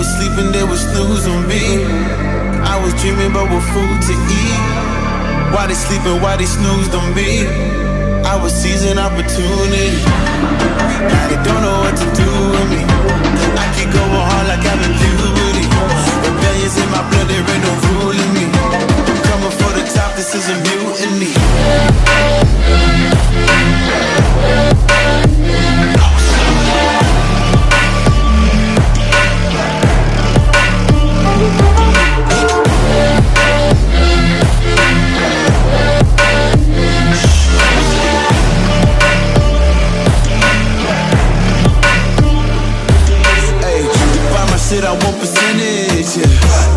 Sleeping, they would snooze on me. I was dreaming about what food to eat. Why they sleeping, why they snoozed on me? I was seizing opportunity. Now they don't know what to do with me. I keep going hard like I've been puberty. Rebellions in my blood, there ain't no ruling me. Coming for the top, this is a mutiny. I want percentage, yeah.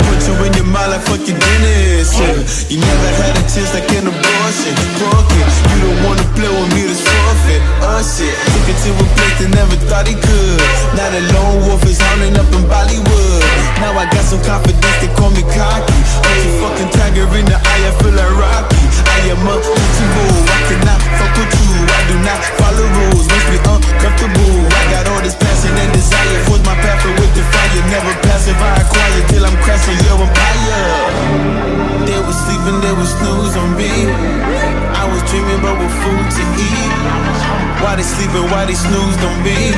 Put you in your mind like fuck your dentist, yeah. You never had a chance like an abortion. Broken, you don't wanna play with me, this forfeit. Oh shit, took it to a place that never thought he could. Now the lone wolf is hounding up in Bollywood. Now I got some confidence, they call me cocky. Put your fucking tiger in the eye, I feel like Rocky. I am untouchable, I cannot fuck with you. I do not follow rules, makes me uncomfortable. I got all this passion and desire, force my path with the fire. Never passive, I acquire till I'm crashing your empire. They were sleeping, they would snooze on me. I was dreaming about what food to eat. Why they sleeping, why they snoozed on me?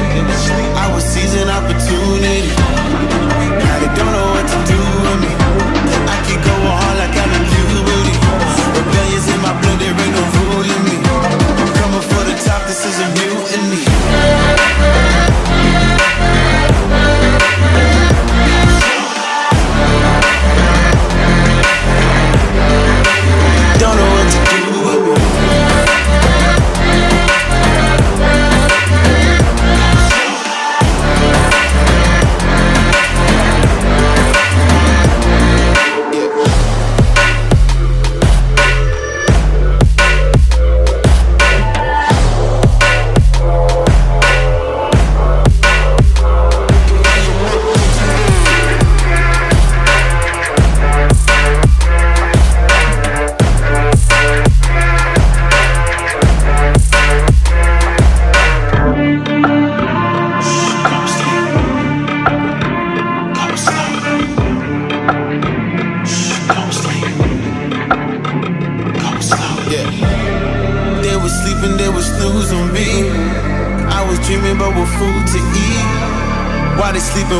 I was seizing opportunity. Now they don't know what to do with me. I keep going hard like I'm in puberty. Rebellions in my blood, there ain't no ruling me. Coming for the top, this is a mutiny. Don't know what to do with me.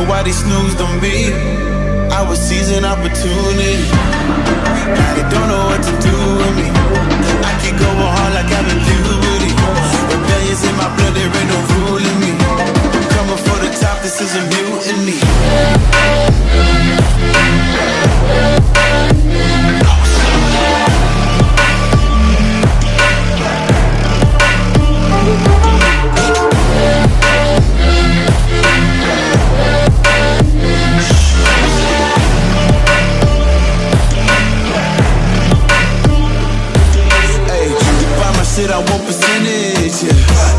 Why they snoozed on me? I was seizing opportunity. Now they don't know what to do with me. I keep going hard like I've been puberty. Rebellions in my blood, there ain't no ruling me. Coming for the top, this is a mutiny. I want percentage, yeah.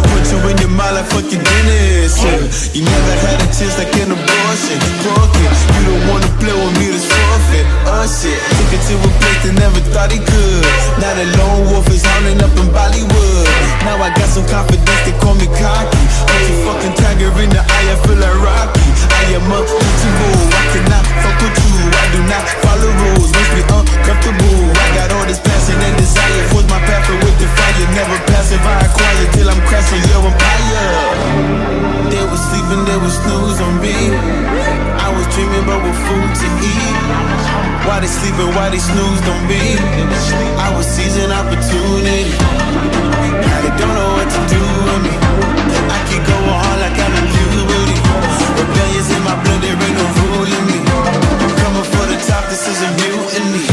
Put you in your mind like fuck your dentist, yeah. You never had a chance like an abortion. Broken, you don't wanna play with me, this forfeit. Oh shit, took it to a place that never thought he could. Now the lone wolf is hounding up in Bollywood. Now I got some confidence, they call me cocky. Put your fucking tiger in the eye, I feel like Rocky. I am untouchable, I cannot fuck with you. I do not follow rules, makes me uncomfortable. I got all this passion and desire, force my path with the fire. Never passive, I acquire till I'm crashing your empire. They were sleeping, they would snooze on me. I was dreaming about what food to eat. Why they sleeping, why they snoozed on me? I was seizing opportunity. Now they don't know what to do with me. I keep going hard like I'm in puberty. Rebellions in my blood, there ain't no ruling me. Coming for the top, this is a mutiny.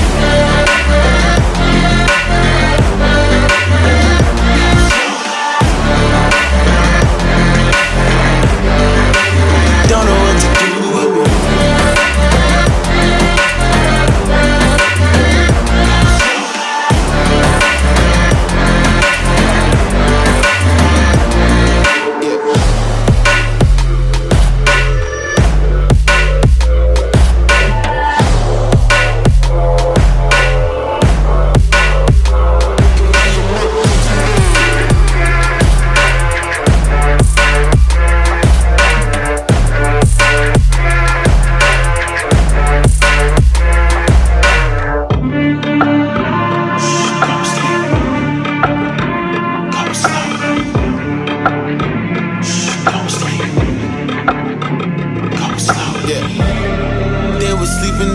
Don't know what to do with me. Yeah.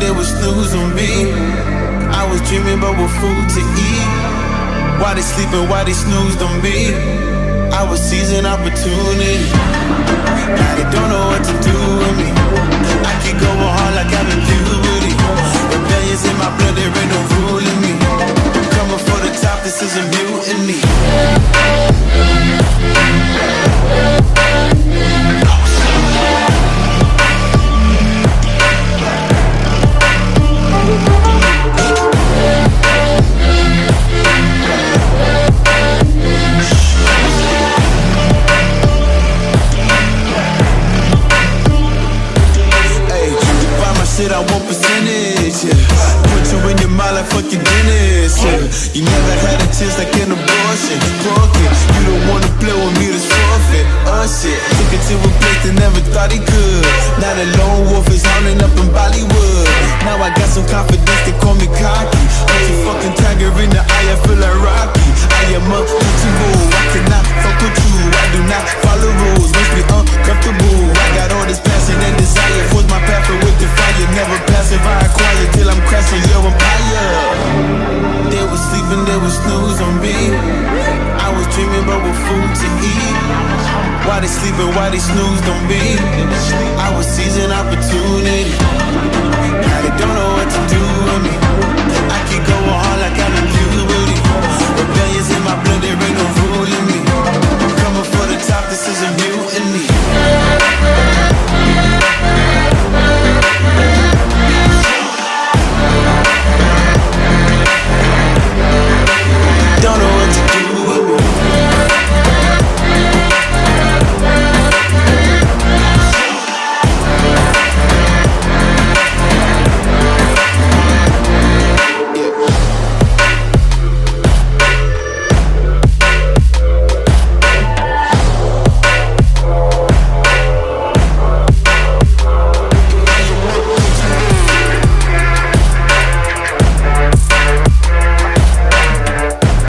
they would snooze on me. I was dreaming about what food to eat. Why they sleeping, why they snoozed on me? I was seizing opportunity. Now they don't know what to do with me. I keep going hard like I'm in puberty. Rebellions in my blood, there ain't no ruling me. Coming for the top, this is a mutiny. Shit, I want percentage, yeah. Put you in your mind like fucking dentist, yeah. You never had a chance like an abortion. Broken, you don't wanna play with me, this forfeit. Shit, took it to a place that never thought he could. Now the lone wolf is hounding up in Bollywood. Now I got some confidence, they call me cocky. Like a fucking tiger in the eye, I feel like Rocky. I am untouchable, I cannot fuck with you. I do not follow rules, makes me uncomfortable. I got all this passion and desire, force my path with the fire. Never passive, I acquire till I'm crashing your empire. They was sleeping, they was snooze on me. I was dreaming about what food to eat. Why they sleeping, why they snoozed on me? I was seizing opportunity.